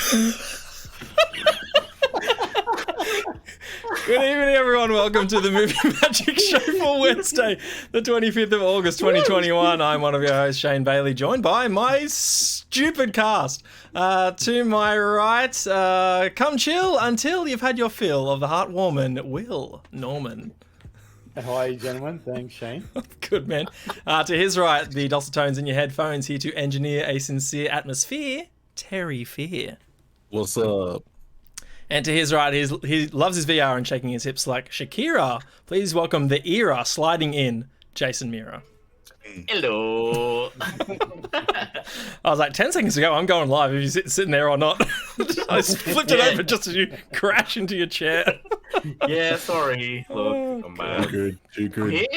Good evening, everyone. Welcome to the Movie Magic Show for Wednesday, the 25th of August, 2021. I'm one of your hosts, Shane Bailey, joined by my stupid cast. To my right, come chill until you've had your fill of the heartwarming Will Norman. Hi, gentlemen. Thanks, Shane. Good, man. To his right, the dulcet tones in your headphones, here to engineer a sincere atmosphere, Terry Fear. What's up? And to his right, he loves his VR and shaking his hips like Shakira. Please welcome the era sliding in, Jason Mira. Hello. I was like, 10 seconds ago, I'm going live if you're sitting there or not. I just flipped it over just as you crash into your chair. Yeah, sorry. Look, I'm back. Good, too good.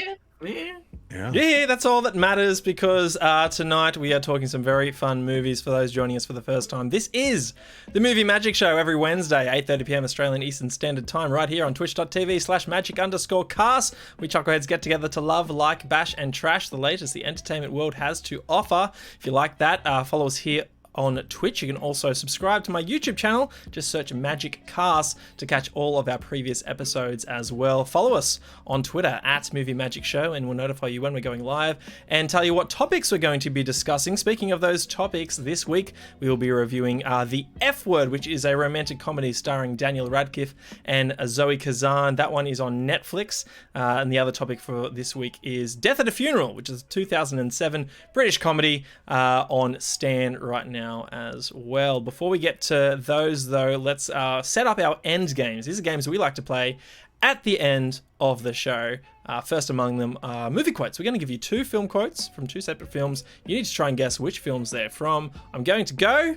Yeah, that's all that matters because tonight we are talking some very fun movies for those joining us for the first time. This is the Movie Magic Show every Wednesday, 8:30 p.m. Australian Eastern Standard Time, right here on twitch.tv/magic_cast. We chuckleheads get together to love, like, bash, and trash the latest the entertainment world has to offer. If you like that, follow us here on Twitch. You can also subscribe to my YouTube channel. Just search Magic Cast to catch all of our previous episodes as well. Follow us on Twitter @Movie Magic Show, and we'll notify you when we're going live and tell you what topics we're going to be discussing. Speaking of those topics, this week we will be reviewing The F Word, which is a romantic comedy starring Daniel Radcliffe and Zoe Kazan. That one is on Netflix. And the other topic for this week is Death at a Funeral, which is a 2007 British comedy on Stan right now as well. Before we get to those, though, let's set up our end games. These are games we like to play at the end of the show. First among them are movie quotes. We're going to give you two film quotes from two separate films. You need to try and guess which films they're from. I'm going to go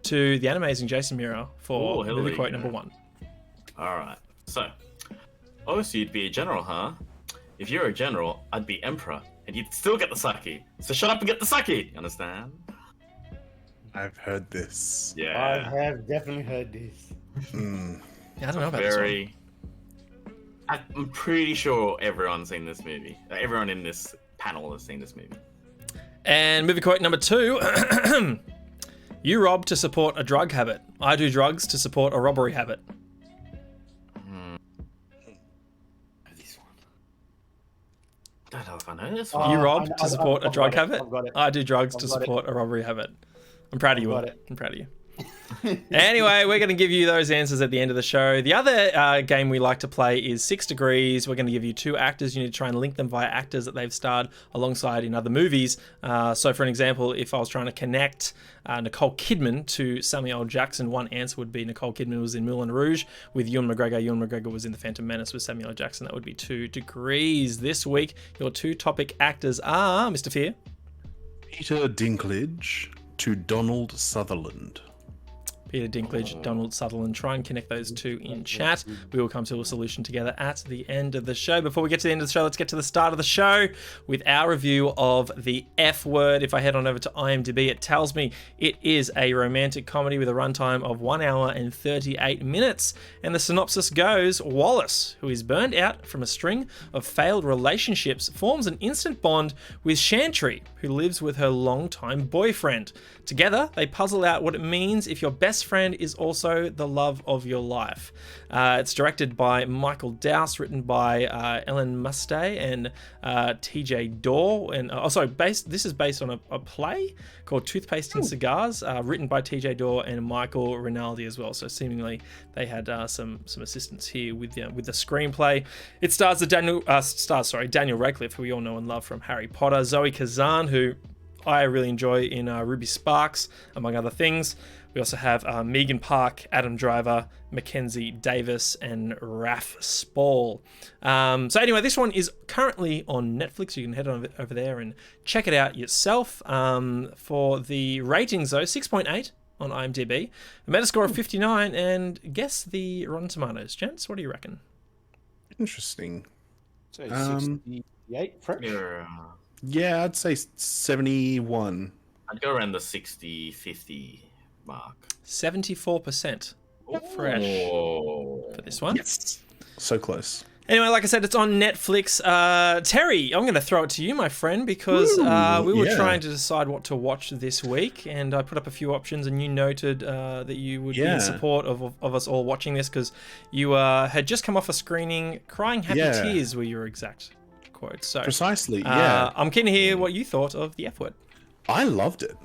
to the amazing Jason Mira for movie quote number one. All right. So, so you'd be a general, huh? If you're a general, I'd be emperor, and you'd still get the sake. So shut up and get the sake. You understand? I've heard this. Yeah. I have definitely heard this. Yeah, I don't know about this one. I'm pretty sure everyone's seen this movie. Everyone in this panel has seen this movie. And movie quote number two. You rob to support a drug habit. I do drugs to support a robbery habit. This one. Don't know if I know this one. You rob to support a drug habit. I've got it. I do drugs to support a robbery habit. I'm proud of you, Will. I'm proud of you. Anyway, we're going to give you those answers at the end of the show. The other game we like to play is 6 Degrees. We're going to give you two actors. You need to try and link them via actors that they've starred alongside in other movies. So for an example, if I was trying to connect Nicole Kidman to Samuel L. Jackson, one answer would be Nicole Kidman was in Moulin Rouge with Ewan McGregor. Ewan McGregor was in The Phantom Menace with Samuel L. Jackson. That would be 2 Degrees. This week, your two topic actors are, Mr. Fear. Peter Dinklage to Donald Sutherland. Peter Dinklage, Donald Sutherland. Try and connect those two in chat. We will come to a solution together at the end of the show. Before we get to the end of the show, let's get to the start of the show with our review of The F Word. If I head on over to IMDb, it tells me it is a romantic comedy with a runtime of 1 hour and 38 minutes. And the synopsis goes, Wallace, who is burned out from a string of failed relationships, forms an instant bond with Chantry, who lives with her longtime boyfriend. Together, they puzzle out what it means if your best friend is also the love of your life. It's directed by Michael Dowse, written by Ellen Mustay and TJ Dorr. And this is based on a play called Toothpaste and Cigars, written by TJ Dorr and Michael Rinaldi as well. So seemingly they had some assistance here with the screenplay. It stars Daniel Radcliffe, who we all know and love from Harry Potter, Zoe Kazan, who I really enjoy in Ruby Sparks, among other things. We also have Megan Park, Adam Driver, Mackenzie Davis, and Raph Spall. So anyway, this one is currently on Netflix. You can head on over there and check it out yourself. For the ratings, though, 6.8 on IMDb, a Metascore of 59, and guess the Rotten Tomatoes. Gents, what do you reckon? Interesting. So 68 French. Yeah, I'd say 71. I'd go around the 60-50 mark. 74% fresh for this one. Yes. So close. Anyway, like I said, it's on Netflix. Terry, I'm going to throw it to you, my friend, because we were trying to decide what to watch this week, and I put up a few options, and you noted that you would be in support of us all watching this because you had just come off a screening, crying happy tears were your exact quote. So precisely, I'm keen to hear what you thought of The F Word. I loved it.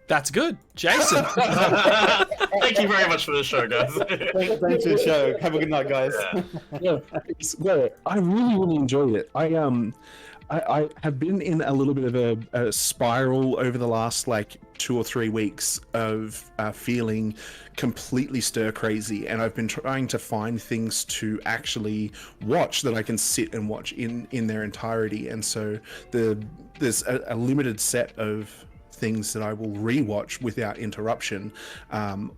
That's good. Jason. Thank you very much for the show, guys. Thanks for the show. Have a good night, guys. I really enjoyed it. I have been in a little bit of a spiral over the last like 2 or 3 weeks of feeling completely stir crazy, and I've been trying to find things to actually watch that I can sit and watch in their entirety. And so there's a limited set of things that I will rewatch without interruption,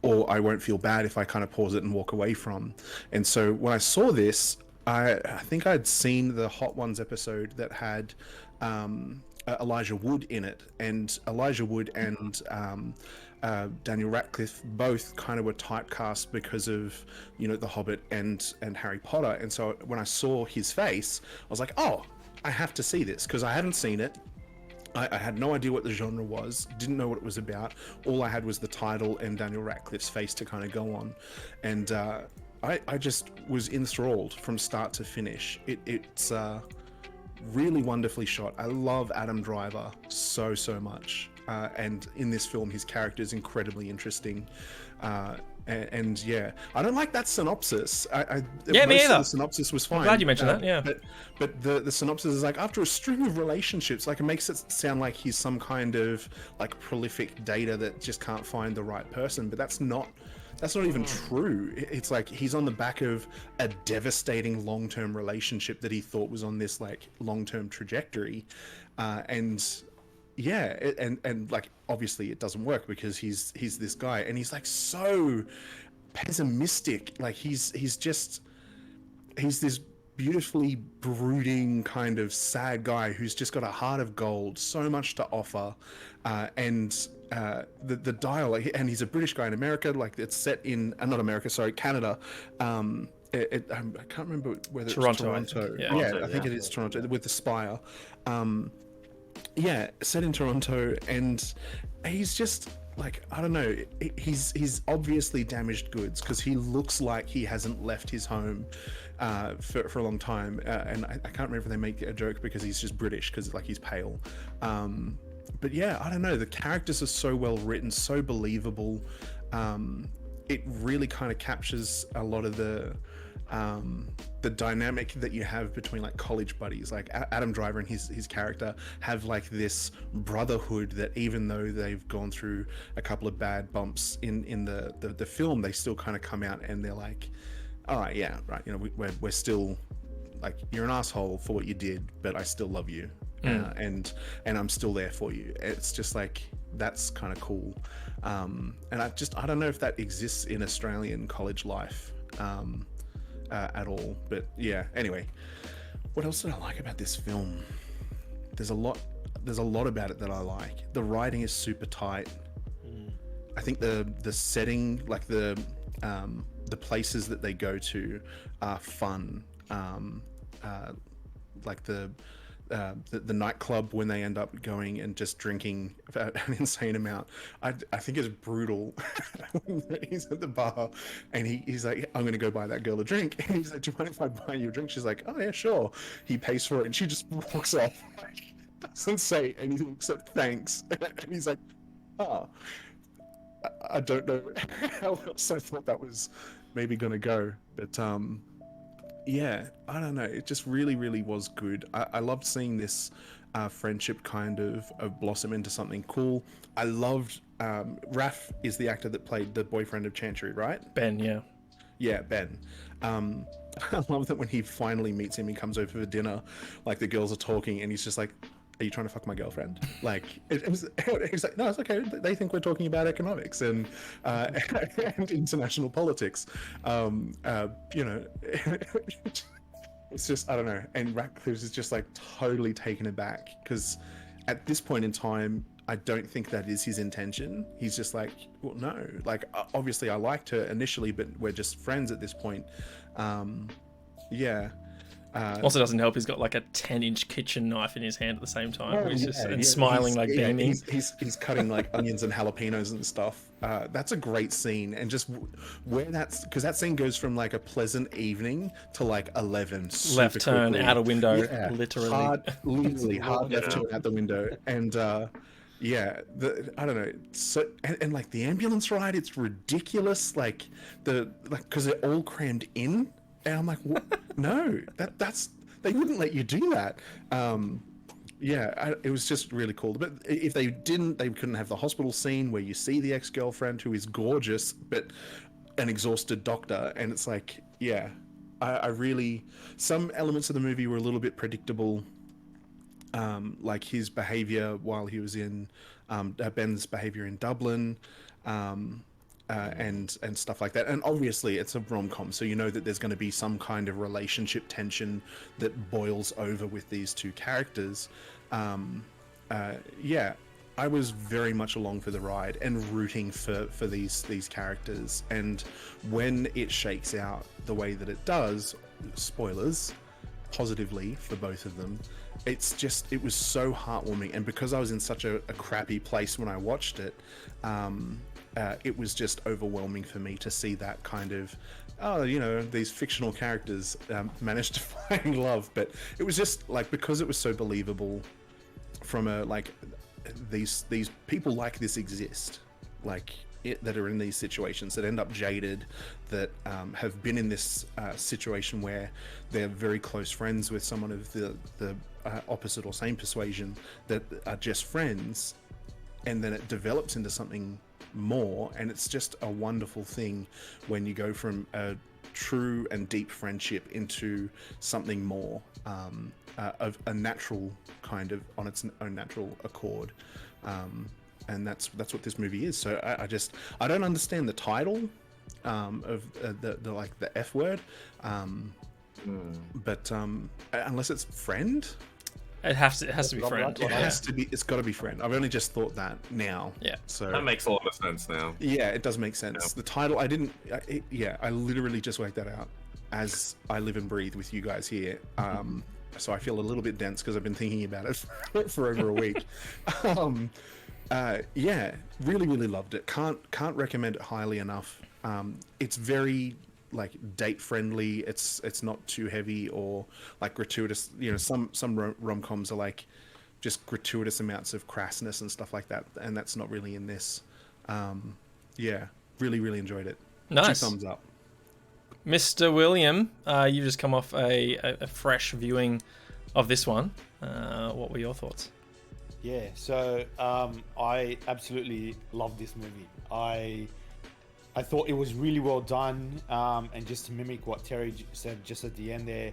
or I won't feel bad if I kind of pause it and walk away from. And so when I saw this, I think I'd seen the Hot Ones episode that had Elijah Wood in it, and Elijah Wood and Daniel Radcliffe both kind of were typecast because of, you know, The Hobbit and Harry Potter. And so when I saw his face, I was like, oh, I have to see this because I hadn't seen it. I had no idea what the genre was, didn't know what it was about. All I had was the title and Daniel Radcliffe's face to kind of go on. And I just was enthralled from start to finish. It's really wonderfully shot. I love Adam Driver so much. And in this film, his character is incredibly interesting. And yeah, I don't like that synopsis. Me either. The synopsis was fine. I'm glad you mentioned that. Yeah, but the synopsis is like, after a string of relationships, like it makes it sound like he's some kind of like prolific dater that just can't find the right person. But that's not even true. It's like he's on the back of a devastating long-term relationship that he thought was on this like long-term trajectory, and like obviously it doesn't work because he's this guy and he's like so pessimistic. Like he's this beautifully brooding kind of sad guy who's just got a heart of gold, so much to offer, and the dialogue, and he's a British guy in America, like it's set in not America, sorry, Canada. I can't remember whether Toronto, it's Toronto. I I think it is Toronto with the spire. Set in Toronto, and he's just like, I don't know, he's obviously damaged goods because he looks like he hasn't left his home for a long time, and I can't remember if they make a joke because he's just British because like he's pale, but yeah, I don't know, the characters are so well written, so believable. It really kind of captures a lot of the dynamic that you have between like college buddies. Like Adam Driver and his character have like this brotherhood that even though they've gone through a couple of bad bumps in the film, they still kind of come out and they're like, all right, yeah, right, you know, we're still like, you're an asshole for what you did, but I still love you, and I'm still there for you. It's just like, that's kind of cool, and I don't know if that exists in Australian college life at all. But yeah, anyway, what else did I like about this film? There's a lot about it that I like. The writing is super tight. I think the setting, like the places that they go to are fun. Like the nightclub when they end up going and just drinking an insane amount. I think it's brutal. He's at the bar and he's like, I'm gonna go buy that girl a drink, and he's like, do you mind if I buy you a drink? She's like, oh yeah, sure. He pays for it and she just walks off, doesn't say anything except thanks. And he's like, oh, I don't know how else I thought that was maybe gonna go, but yeah, I don't know, it just really was good. I loved seeing this friendship kind of blossom into something cool. I loved Raph is the actor that played the boyfriend of Chantry, right? Ben, yeah, Ben. I love that when he finally meets him, he comes over for dinner, like the girls are talking and he's just like, are you trying to fuck my girlfriend? Like he's like, no, it's okay, they think we're talking about economics and international politics, you know. It's just, I don't know. And Radcliffe is just like totally taken aback because at this point in time, I don't think that is his intention. He's just like, well, no, like obviously I liked her initially, but we're just friends at this point. Yeah. Also doesn't help. He's got like a 10-inch kitchen knife in his hand at the same time. He's just and yeah, smiling, like beaming. He's cutting like onions and jalapenos and stuff. That's a great scene, and just where that's because that scene goes from like a pleasant evening to like 11. Left turn quickly. out a window, Yeah, literally. literally hard left turn out the window, and yeah, I don't know. So and like the ambulance ride, it's ridiculous. Like because they're all crammed in. And I'm like, no, that's they wouldn't let you do that. It was just really cool. But if they didn't, they couldn't have the hospital scene where you see the ex-girlfriend who is gorgeous, but an exhausted doctor. And it's like, yeah, I really, some elements of the movie were a little bit predictable. Like his behavior while he was in, Ben's behavior in Dublin. And stuff like that. And obviously it's a rom-com, so you know that there's going to be some kind of relationship tension that boils over with these two characters. Yeah, I was very much along for the ride and rooting for these characters. And when it shakes out the way that it does, spoilers, positively for both of them, it was so heartwarming. And because I was in such a crappy place when I watched it, it was just overwhelming for me to see that kind of, these fictional characters managed to find love. But it was just like, because it was so believable from a, like, these people like this exist, like that are in these situations, that end up jaded, that have been in this situation where they're very close friends with someone of the opposite or same persuasion, that are just friends, and then it develops into something more. And it's just a wonderful thing when you go from a true and deep friendship into something more, of a natural kind of, on its own natural accord. And that's what this movie is. So I don't understand the title of the F word, but unless it's friend. It has to be friend. It has to be. It's got to be friend. I've only just thought that now. Yeah. So that makes a lot of sense now. Yeah, it does make sense. Yeah. The title, I literally just worked that out as I live and breathe with you guys here. So I feel a little bit dense because I've been thinking about it for over a week. Yeah, really loved it. Can't recommend it highly enough. It's very like date friendly. It's not too heavy or like gratuitous. Some rom-coms are like just gratuitous amounts of crassness and stuff like that, and that's not really in this. Yeah, really enjoyed it. Nice. 2 thumbs up. Mr. William, you just come off a fresh viewing of this one. What were your thoughts? Yeah, so I absolutely loved this movie. I thought it was really well done, and just to mimic what Terry said just at the end there,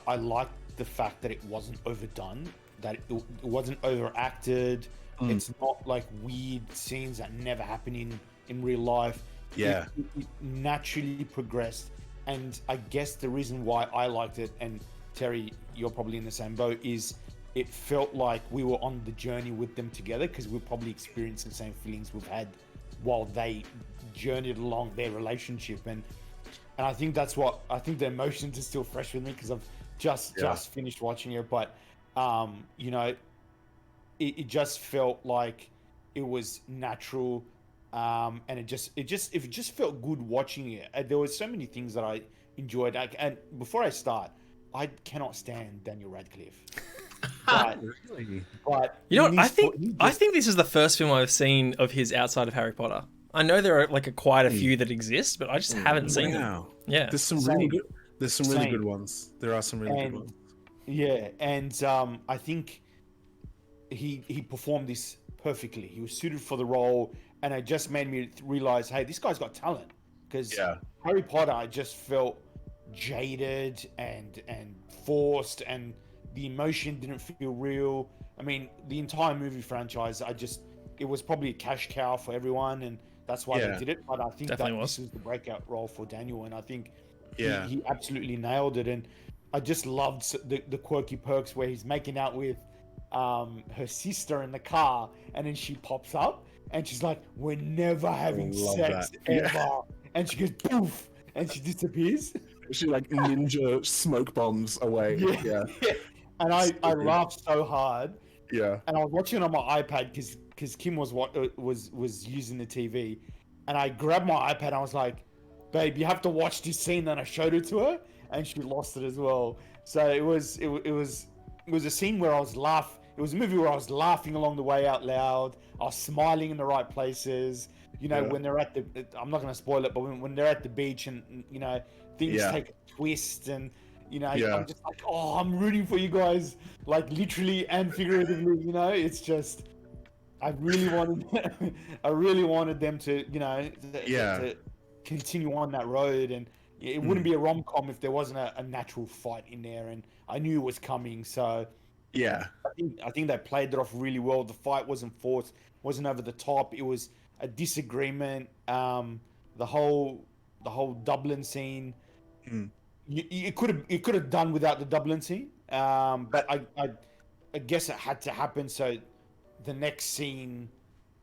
I liked the fact that it wasn't overdone, that it wasn't overacted. It's not like weird scenes that never happen in real life. Yeah. It naturally progressed, and I guess the reason why I liked it, and Terry, you're probably in the same boat, is it felt like we were on the journey with them together, because we probably experienced the same feelings we've had while they journeyed along their relationship. And I think that's what, I think the emotions are still fresh with me because I've just finished watching it. But it just felt like it was natural, and it just felt good watching it. There were so many things that I enjoyed. And before I start, I cannot stand Daniel Radcliffe. But you know what? I think this is the first film I've seen of his outside of Harry Potter. I know there are like quite a few that exist, but I just haven't seen them. Yeah, there's some really good ones. There are some really good ones. Yeah, and I think he performed this perfectly. He was suited for the role, and it just made me realize, hey, this guy's got talent. Because Harry Potter, I just felt jaded and forced, and the emotion didn't feel real. I mean, the entire movie franchise, it was probably a cash cow for everyone, and that's why they did it. But I think this was the breakout role for Daniel, and I think he absolutely nailed it. And I just loved the quirky perks where he's making out with her sister in the car, and then she pops up, and she's like, "We're never having sex ever," and she goes poof, and she disappears. She like ninja smoke bombs away. Yeah. And So I good. laughed so hard. Yeah. And I was watching it on my iPad because Kim was using the TV, and I grabbed my iPad and I was like, "Babe, you have to watch this scene." And I showed it to her, and she lost it as well. So it was a scene where I was It was a movie where I was laughing along the way out loud. I was smiling in the right places. You know, Yeah. when they're at I'm not going to spoil it, but when they're at the beach and you know things Yeah. take a twist and. You know, Yeah. I'm just like, oh, I'm rooting for you guys, like literally and figuratively. You know, it's just, I really wanted them to, you know, to continue on that road, and it wouldn't be a rom-com if there wasn't a natural fight in there, and I knew it was coming. So Yeah. I think they played it off really well. The fight wasn't forced, wasn't over the top. It was a disagreement. The whole Dublin scene. It could have done without the Dublin scene, but I guess it had to happen so the next scene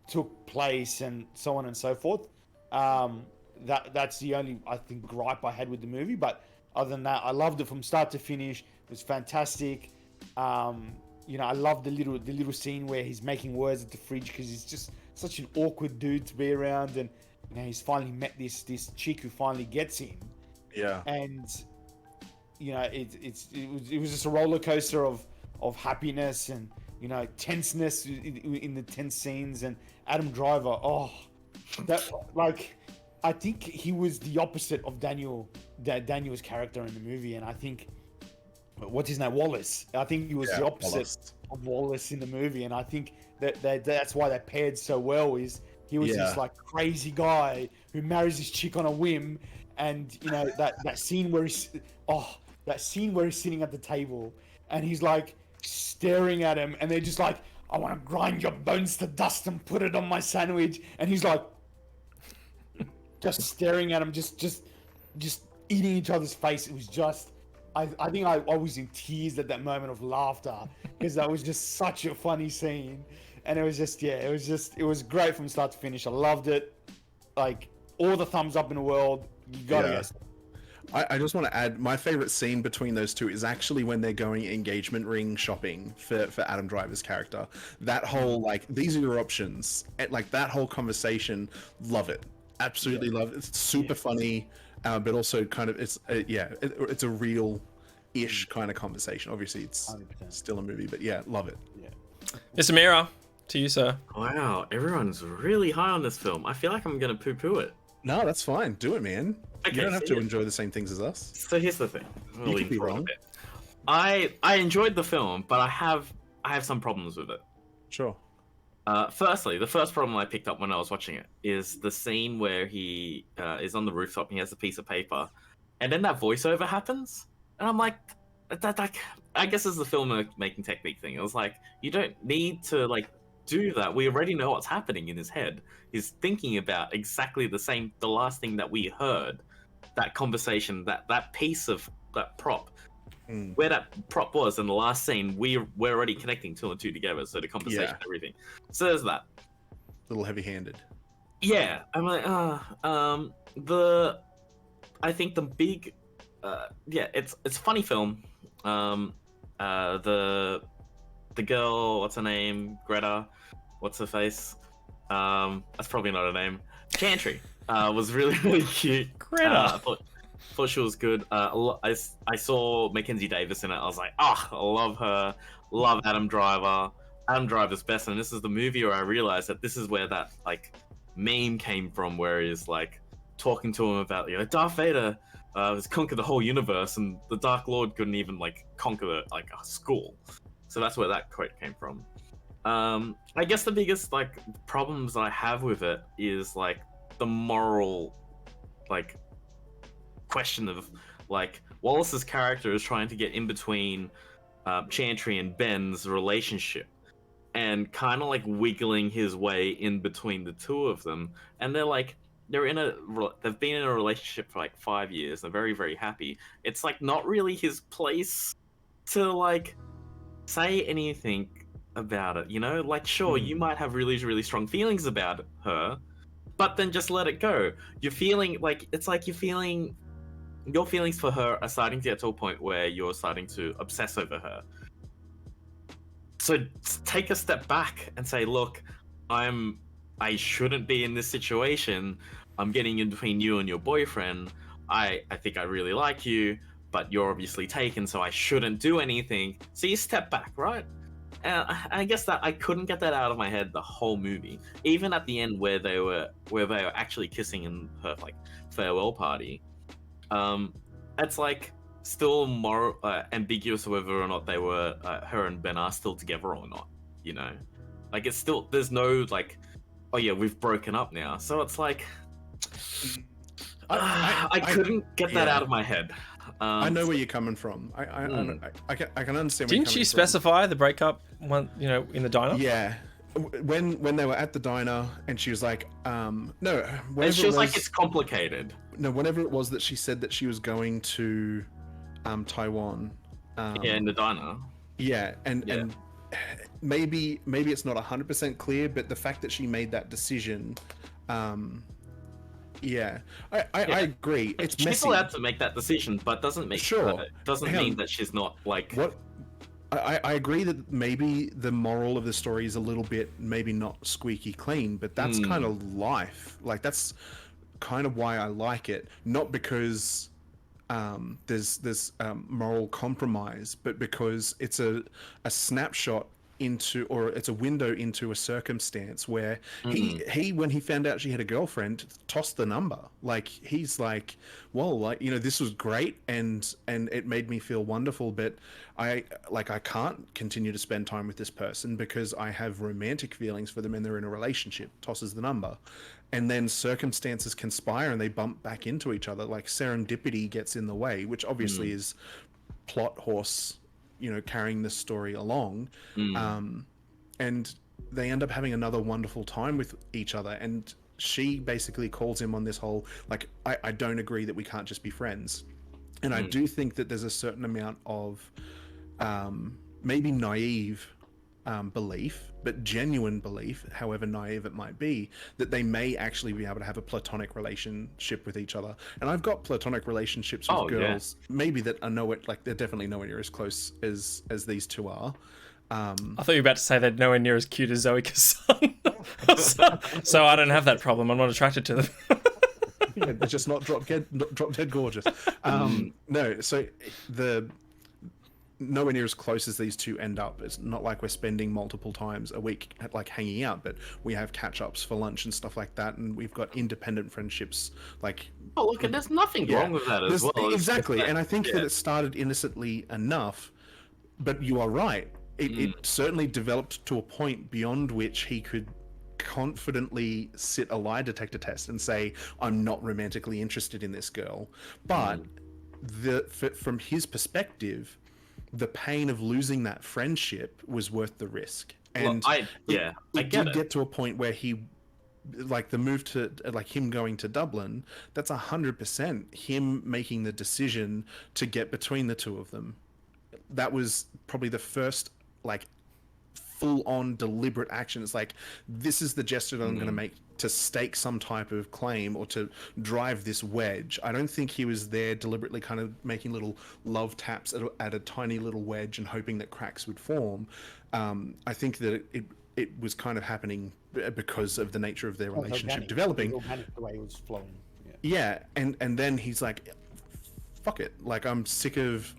took place and so on and so forth. That's the only I think gripe I had with the movie, but other than that, I loved it from start to finish. It was fantastic. You know, I love the little scene where he's making words at the fridge because he's just such an awkward dude to be around, and you know he's finally met this chick who finally gets him. Yeah. And you know, it was just a roller coaster of happiness and you know tenseness in the tense scenes. And Adam Driver, that like I think he was the opposite of Daniel's character in the movie, and I think what's his name, Wallace. I think he was the opposite of Wallace in the movie, and I think that's why they paired so well. Is he was this like crazy guy who marries this chick on a whim. And you know that scene where he's sitting at the table and he's like staring at him, and they're just like, "I want to grind your bones to dust and put it on my sandwich," and he's like, just staring at him, just eating each other's face. It was just, I think I was in tears at that moment of laughter because that was just such a funny scene, and it was great from start to finish. I loved it, like all the thumbs up in the world. You gotta guess. I just want to add, my favorite scene between those two is actually when they're going engagement ring shopping for Adam Driver's character. That whole, like, these are your options. Like, that whole conversation, love it. Absolutely love it. It's super funny, but also kind of, it's a real-ish kind of conversation. Obviously, it's 100%. still a movie, but yeah, love it. Yeah. Mr. Mira, to you, sir. Wow, everyone's really high on this film. I feel like I'm gonna poo-poo it. No, that's fine. Do it, man. Okay, You don't have so to enjoy the same things as us. So here's the thing. I'm You lean could be forward a wrong. bit. I enjoyed the film, but I have some problems with it. Sure. Firstly, the first problem I picked up when I was watching it is the scene where he is on the rooftop and he has a piece of paper, and then that voiceover happens, and I'm like, that I guess it's the filmmaking technique thing. It was like, you don't need to like do that. We already know what's happening in his head. He's thinking about exactly the last thing that we heard, that conversation, that piece of that prop. Where that prop was in the last scene, we're already connecting two and two together, so the conversation, everything. So there's that. A little heavy-handed. Yeah, I'm like, I think the big, it's a funny film. The girl, what's her name? Greta, what's her face? That's probably not her name. Chantry, was really, really cute. Greta. Thought she was good. I saw Mackenzie Davis in it. I was like, I love her. Love Adam Driver. Adam Driver's best, and this is the movie where I realized that this is where that like meme came from, where he's like talking to him about, you know, Darth Vader has conquered the whole universe, and the Dark Lord couldn't even like conquer like a school. So that's where that quote came from. I guess the biggest like problems I have with it is like the moral like question of like Wallace's character is trying to get in between Chantry and Ben's relationship and kind of like wiggling his way in between the two of them, and they've been in a relationship for like 5 years. They're very, very happy. It's like not really his place to like say anything about it, you know? Like, sure, you might have really, really strong feelings about her, but then just let it go. You're feeling like, it's like you're feeling your feelings for her are starting to get to a point where you're starting to obsess over her. So take a step back and say, look, I shouldn't be in this situation. I'm getting in between you and your boyfriend. I think I really like you, but you're obviously taken, so I shouldn't do anything. So you step back, right? And I guess that I couldn't get that out of my head the whole movie. Even at the end where they were actually kissing in her like farewell party, it's like still more ambiguous whether or not they were her and Ben are still together or not. You know, like it's still there's no like, oh yeah, we've broken up now. So it's like I couldn't get that out of my head. I know where you're coming from. I can understand. Didn't she specify the breakup one? You know, in the diner. Yeah, when they were at the diner, and she was like, no. And she was like, it's complicated. No, whenever it was that she said that she was going to, Taiwan. Yeah, in the diner. Yeah, and maybe it's not 100% clear, but the fact that she made that decision. Yeah, I agree. It's she's messy. allowed to make that decision, but doesn't make doesn't mean that she's not like what. I agree that maybe the moral of the story is a little bit maybe not squeaky clean, but that's kind of life. Like that's kind of why I like it, not because there's moral compromise, but because it's a snapshot into, or it's a window into a circumstance where he when he found out she had a girlfriend, tossed the number. Like he's like, well, like, you know, this was great and it made me feel wonderful, but I can't continue to spend time with this person because I have romantic feelings for them and they're in a relationship. Tosses the number. And then circumstances conspire and they bump back into each other. Like serendipity gets in the way, which obviously is plot horse, you know, carrying this story along. And they end up having another wonderful time with each other. And she basically calls him on this whole, like, I don't agree that we can't just be friends. And I do think that there's a certain amount of maybe naive belief, but genuine belief, however naive it might be, that they may actually be able to have a platonic relationship with each other. And I've got platonic relationships with girls, maybe that are nowhere, like they're definitely nowhere near as close as these two are. I thought you were about to say they're nowhere near as cute as Zoe Kazan. so I don't have that problem. I'm not attracted to them. Yeah, they're just not drop dead gorgeous. No, so the nowhere near as close as these two end up. It's not like we're spending multiple times a week like hanging out, but we have catch-ups for lunch and stuff like that, and we've got independent friendships. Like, oh look, and there's nothing wrong with that as well. Exactly, and I think that it started innocently enough, but you are right. It certainly developed to a point beyond which he could confidently sit a lie detector test and say, I'm not romantically interested in this girl. But from his perspective, the pain of losing that friendship was worth the risk. And I get to a point where he, like the move to, like him going to Dublin, that's 100% him making the decision to get between the two of them. That was probably the first, like, full-on deliberate action. It's like, this is the gesture that I'm going to make to stake some type of claim or to drive this wedge. I don't think he was there deliberately kind of making little love taps at a tiny little wedge and hoping that cracks would form. I think that it was kind of happening because of the nature of their relationship developing. The way it was flowing. Yeah, and then he's like, fuck it. Like, I'm sick of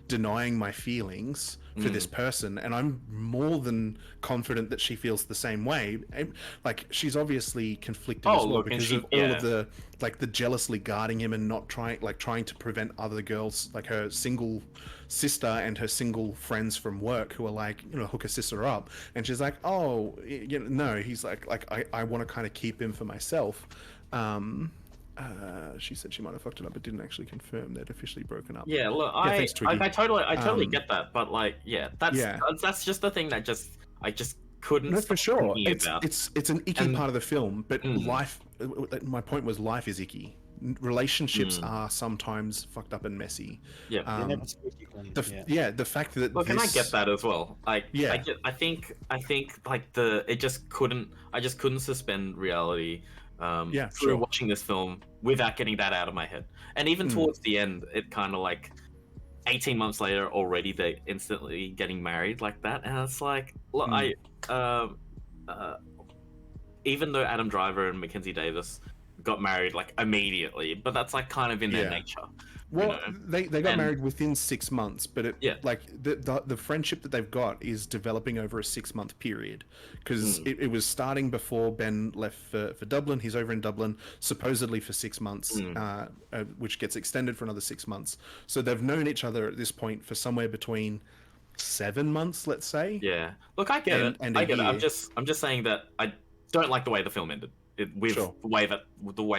denying my feelings for this person, and I'm more than confident that she feels the same way. And, like, she's obviously conflicted as well because of all of the, like, the jealously guarding him and not trying to prevent other girls, like her single sister and her single friends from work who are like, you know, hook her sister up, and she's like, oh, you know, no. He's like I want to kind of keep him for myself. She said she might have fucked it up, but didn't actually confirm they'd officially broken up. Yeah, look, I totally get that, but like, that's just the thing that I just couldn't. No, for sure. About. It's an icky part of the film, but life. My point was, life is icky. Relationships are sometimes fucked up and messy. Yeah. The fact that look, and I get that as well. Like, I think like I just couldn't suspend reality through watching this film without getting that out of my head. And even towards the end, it kind of like 18 months later already they're instantly getting married like that, and it's like, look, even though Adam Driver and Mackenzie Davis got married like immediately, but that's like kind of in their nature. Well, they got married within 6 months, but like the friendship that they've got is developing over a 6-month period, because it was starting before Ben left for Dublin. He's over in Dublin supposedly for 6 months, which gets extended for another 6 months. So they've known each other at this point for somewhere between 7 months, let's say. Yeah, look, I get it. I get it. I'm just saying that I don't like the way the film ended. With the way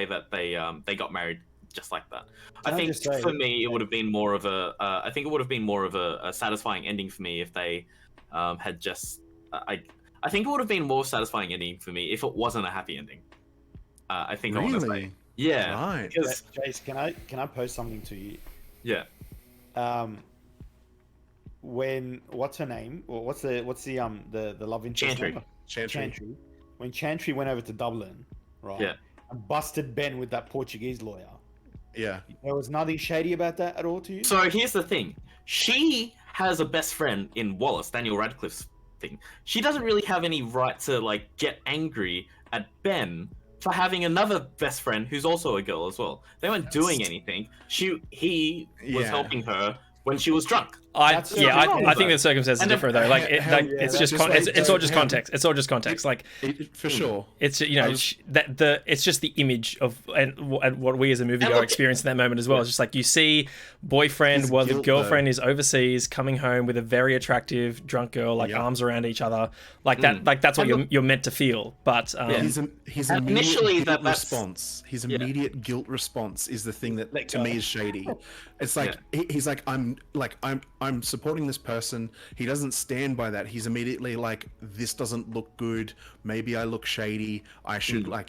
that they got married just like that. I think for me it would have been more of a satisfying ending for me if they had just I think it would have been more satisfying ending for me if it wasn't a happy ending. I think I want to say, right. Because Jace, can I post something to you? Yeah. When what's her name? Or what's the love interest? Chantry. When Chantry went over to Dublin, right? Yeah. And busted Ben with that Portuguese lawyer. Yeah. There was nothing shady about that at all to you? So here's the thing. She has a best friend in Wallace, Daniel Radcliffe's thing. She doesn't really have any right to like get angry at Ben for having another best friend who's also a girl as well. They weren't doing anything. He was helping her when she was drunk. I think the circumstances are different though. Like, it's all just context. It's all just context. Like, for sure. It's it's just the image of and what we as a moviegoer experience in that moment as well. It's just like you see boyfriend while the girlfriend is overseas, coming home with a very attractive drunk girl, like arms around each other, like that. Like that's what you're meant to feel. But his immediate guilt response. His immediate guilt response is the thing that to me is shady. It's like he's like I'm supporting this person. He doesn't stand by that. He's immediately like, this doesn't look good. Maybe I look shady. I should well,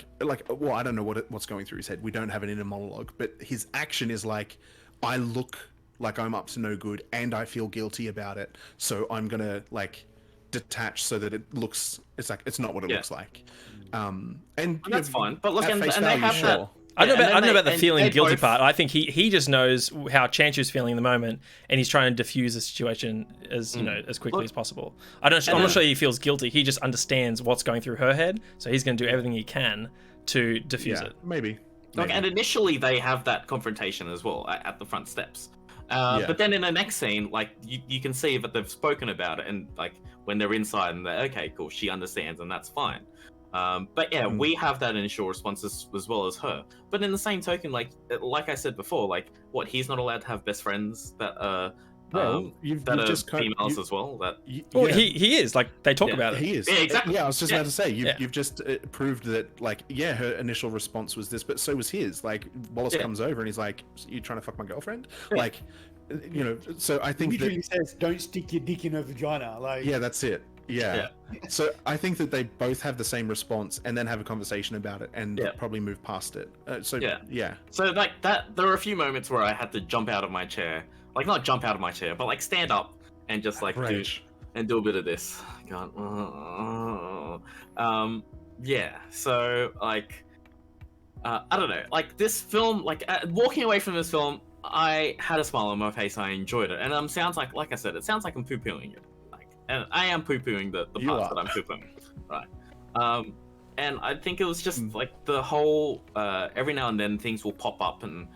I don't know what's going through his head. We don't have an inner monologue, but his action is like, I look like I'm up to no good and I feel guilty about it. So I'm going to like detach so that it looks, it's not what it looks like. And that's fine. But look, and they have that. I don't know about the feeling guilty part. I think he just knows how Chantry's feeling in the moment, and he's trying to diffuse the situation as as quickly as possible. I'm not sure he feels guilty. He just understands what's going through her head, so he's going to do everything he can to diffuse it. Maybe. And initially they have that confrontation as well at the front steps. But then in the next scene, like you can see that they've spoken about it, and like when they're inside, and they're okay, cool, she understands, and that's fine. But we have that initial response as well as her. But in the same token, like I said before, like he's not allowed to have best friends that are females as well. He is, like they talk about it. He is. Yeah, exactly. Yeah, I was just about to say you've just proved that her initial response was this, but so was his. Like Wallace comes over and he's like, "You trying to fuck my girlfriend?" Like, so I think he says, "Don't stick your dick in her vagina." Like, that's it. Yeah. So I think that they both have the same response and then have a conversation about it and probably move past it. So like that, there were a few moments where I had to jump out of my chair, like not jump out of my chair, but like stand up and just like do a bit of this. So like, I don't know, like this film, like walking away from this film, I had a smile on my face. I enjoyed it, and sounds like I said, it sounds like I'm poo-pooing it. And I am pooing the parts that I'm pooing, right? And I think it was just like the whole every now and then things will pop up and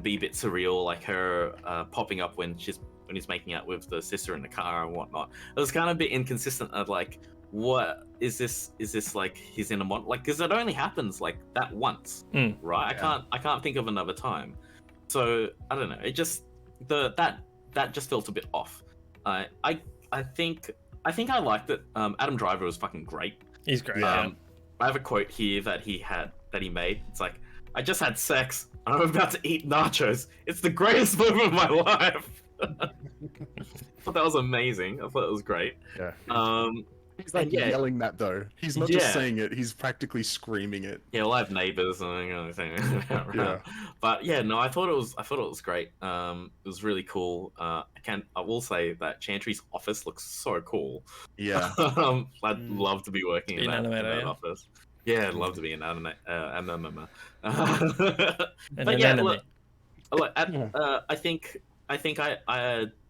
be a bit surreal, like her popping up when he's making out with the sister in the car and whatnot. It was kind of a bit inconsistent of like, what is this? Is this like he's in a like, because it only happens like that once, right? I can't think of another time. So I don't know. It just that just felt a bit off. I think I liked it. Adam Driver was fucking great. He's great. I have a quote here that he made. It's like, "I just had sex. I'm about to eat nachos. It's the greatest moment of my life." I thought that was amazing. I thought it was great. Yeah. He's like yelling that though. He's not just saying it. He's practically screaming it. Yeah, well, I have neighbors and But I thought it was great. It was really cool. I will say that Chantry's office looks so cool. Yeah. I'd love to be working in that office. Yeah, I'd love to be an anime. And But an yeah, enemy. I think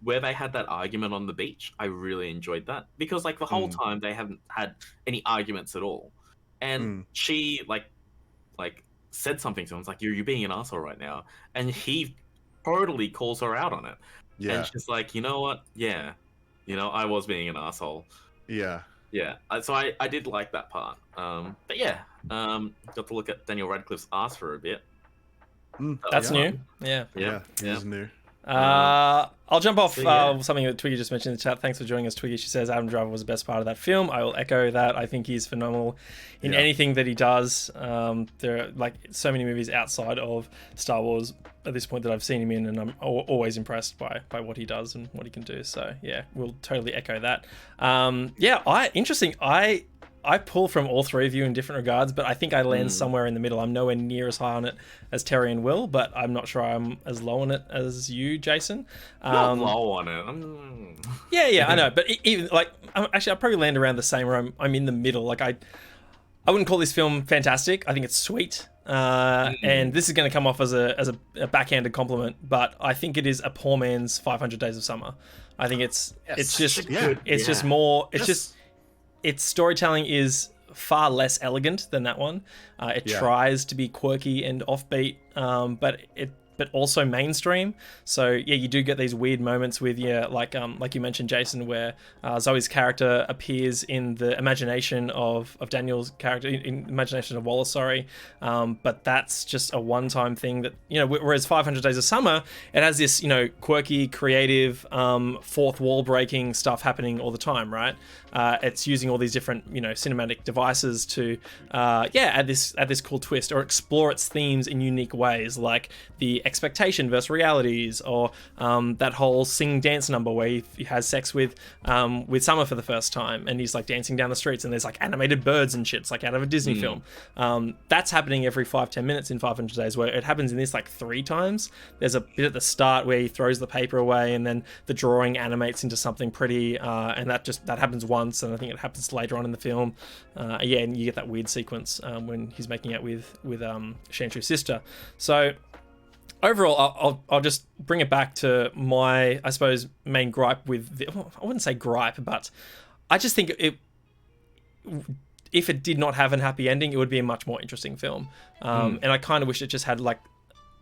where they had that argument on the beach, I really enjoyed that because like the whole time they haven't had any arguments at all, and she like said something to him. It's like you're being an asshole right now, and he totally calls her out on it. Yeah. And she's like, you know what? Yeah, I was being an asshole. Yeah. Yeah, so I did like that part. But yeah, got to look at Daniel Radcliffe's ass for a bit. That's was new. fun. Yeah. Yeah. It is new. I'll jump off so yeah. something that Twiggy just mentioned in the chat. Thanks for joining us, Twiggy. She says Adam Driver was the best part of that film. I will echo that. I think he's phenomenal in anything that he does. There are like so many movies outside of Star Wars at this point that I've seen him in, and I'm always impressed by what he does and what he can do. So yeah, we'll totally echo that. Interesting. I pull from all three of you in different regards, but I think I land somewhere in the middle. I'm nowhere near as high on it as Terry and Will, but I'm not sure I'm as low on it as you, Jason. Not low on it. Yeah, I know. But even like, actually, I'll probably land around the same where I'm in the middle. Like I wouldn't call this film fantastic. I think it's sweet. And this is going to come off as a backhanded compliment, but I think it is a poor man's 500 Days of Summer. I think it's just more. Its storytelling is far less elegant than that one. It tries to be quirky and offbeat, but also mainstream. So yeah, you do get these weird moments with like you mentioned, Jason, where Zoe's character appears in the imagination of Daniel's character, in imagination of Wallace. Sorry, but that's just a one-time thing that Whereas 500 Days of Summer, it has this quirky, creative, fourth wall breaking stuff happening all the time, right? It's using all these different cinematic devices to add this cool twist or explore its themes in unique ways, like the expectation versus realities, or that whole sing dance number where he has sex with Summer for the first time, and he's like dancing down the streets, and there's like animated birds and shit. It's like out of a Disney film. That's happening every 5-10 minutes in 500 Days, where it happens in this like 3 times. There's a bit at the start where he throws the paper away, and then the drawing animates into something pretty, and that happens once, and I think it happens later on in the film. And you get that weird sequence when he's making out with Chantry's sister. So overall, I'll just bring it back to my, I suppose, main gripe with I wouldn't say gripe, but I just think if it did not have a happy ending, it would be a much more interesting film. And I kind of wish it just had like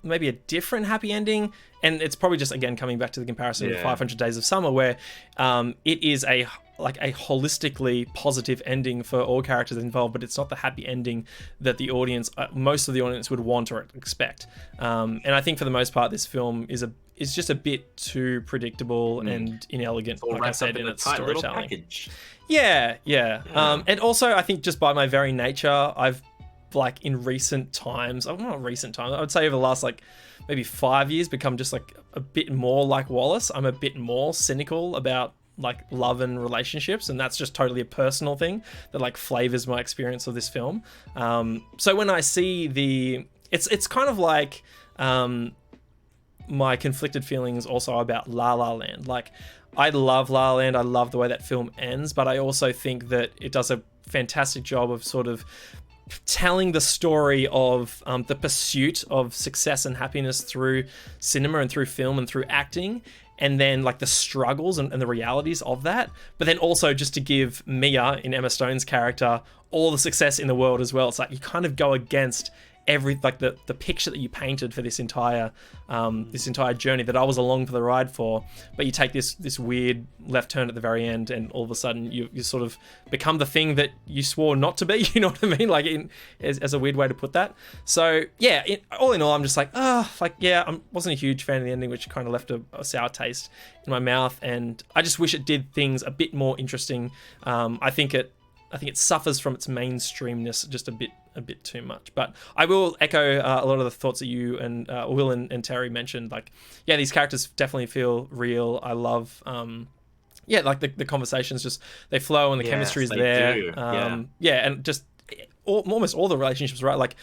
maybe a different happy ending. And it's probably just, again, coming back to the comparison of 500 Days of Summer, where it is a holistically positive ending for all characters involved, but it's not the happy ending that the audience, most of the audience, would want or expect. And I think for the most part, this film is just a bit too predictable and inelegant, like I said, in its storytelling. Yeah. And also, I think just by my very nature, I've like in recent times, not recent times, I would say over the last like maybe 5 years, become just like a bit more like Wallace. I'm a bit more cynical about like love and relationships, and that's just totally a personal thing that like flavors my experience of this film. So when I see it's kind of like my conflicted feelings also about La La Land. Like I love La La Land, I love the way that film ends, but I also think that it does a fantastic job of sort of telling the story of the pursuit of success and happiness through cinema and through film and through acting, and then like the struggles and the realities of that, but then also just to give Mia, in Emma Stone's character, all the success in the world as well. It's like you kind of go against the picture that you painted for this entire journey that I was along for the ride for, but you take this weird left turn at the very end, and all of a sudden you sort of become the thing that you swore not to be. You know what I mean? Like as a weird way to put that. So yeah, all in all, I'm just like, I wasn't a huge fan of the ending, which kind of left a sour taste in my mouth, and I just wish it did things a bit more interesting. I think it suffers from its mainstreamness just a bit too much. But I will echo a lot of the thoughts that you and Will and Terry mentioned. Like, yeah, these characters definitely feel real. I love, like the conversations just, they flow and the chemistry is there. Do. And just almost all the relationships, right? Like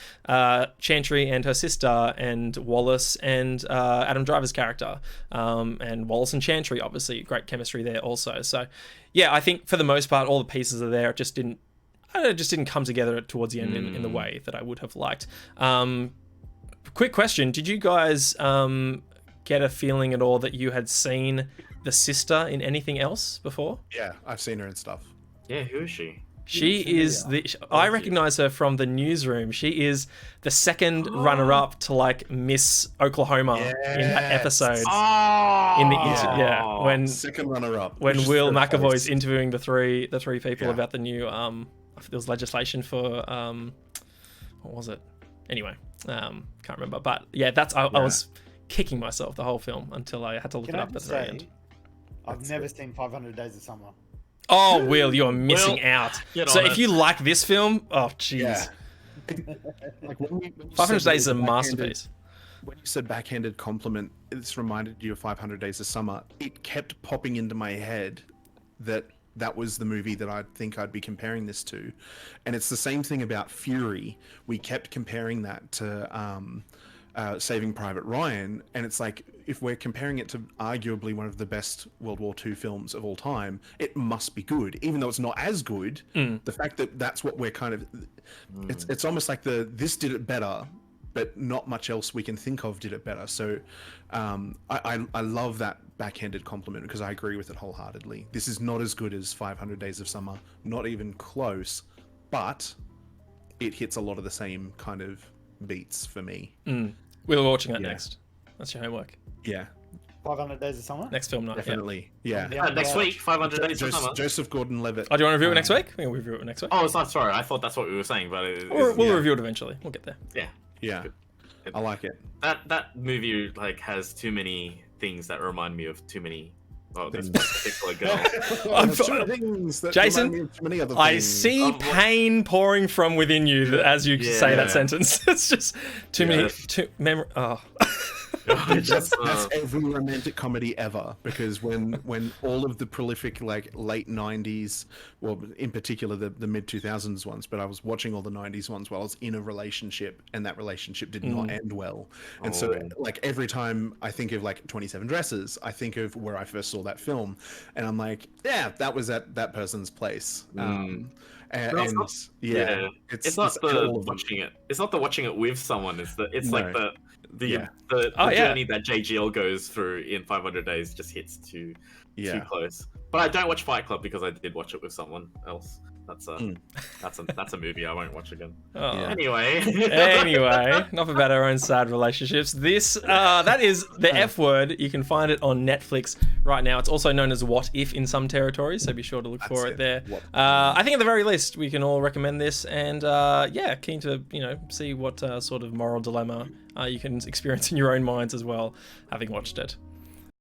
Chantry and her sister, and Wallace and Adam Driver's character, and Wallace and Chantry, obviously great chemistry there also. So yeah, I think for the most part all the pieces are there. It just didn't, I don't know, it just didn't come together towards the end in the way that I would have liked. Quick question: did you guys get a feeling at all that you had seen the sister in anything else before? Yeah, I've seen her in stuff. Yeah, who is she? She is I recognize her from the newsroom. She is the second runner-up to like Miss Oklahoma in that episode. In the when Second runner-up. when Will McAvoy's interviewing the three people about the new there was legislation for what was it? Anyway, can't remember. But yeah, I was kicking myself the whole film until I had to look it up at the very end. I've never seen 500 Days of Summer. Oh, Will, you're missing out. So if you like this film, oh jeez. Yeah. Like when 500 Days is a masterpiece. When you said backhanded compliment, this reminded you of 500 Days of Summer. It kept popping into my head that was the movie that I think I'd be comparing this to. And it's the same thing about Fury. We kept comparing that to Saving Private Ryan, and it's like, if we're comparing it to arguably one of the best World War II films of all time, it must be good, even though it's not as good. The fact that that's what we're kind of, it's almost like this did it better, but not much else we can think of did it better. So I love that backhanded compliment, because I agree with it wholeheartedly. This is not as good as 500 Days of Summer, not even close, but it hits a lot of the same kind of beats for me. We're watching that next. That's your homework. Yeah. 500 Days of Summer? Next film night. Definitely. Yeah. Next week, 500 Days of Summer. Joseph Gordon-Levitt. Oh, do you want to review it next week? We'll review it next week. Oh, it's not. Sorry, I thought that's what we were saying, but We'll review it eventually. We'll get there. Yeah. Yeah. I like it. That movie like has too many things that remind me of too many. Oh, this particular girl. Jason, I see pain pouring from within you as you say that sentence. It's just too many. That's every romantic comedy ever, because when all of the prolific like late 90s, well, in particular the mid 2000s ones, but I was watching all the 90s ones while I was in a relationship, and that relationship did not end well. And so like every time I think of like 27 Dresses, I think of where I first saw that film, and I'm like, yeah, that was at that person's place. It's not the watching it. It's not the watching it with someone. It's like the journey that JGL goes through in 500 Days just hits too close. But I don't watch Fight Club because I did watch it with someone else. That's a movie I won't watch again. Anyway, enough about our own sad relationships. This that is the F Word. You can find it on Netflix right now. It's also known as What If in some territories, so be sure to look for it there. I think at the very least we can all recommend this, and keen to see what sort of moral dilemma you can experience in your own minds as well, having watched it.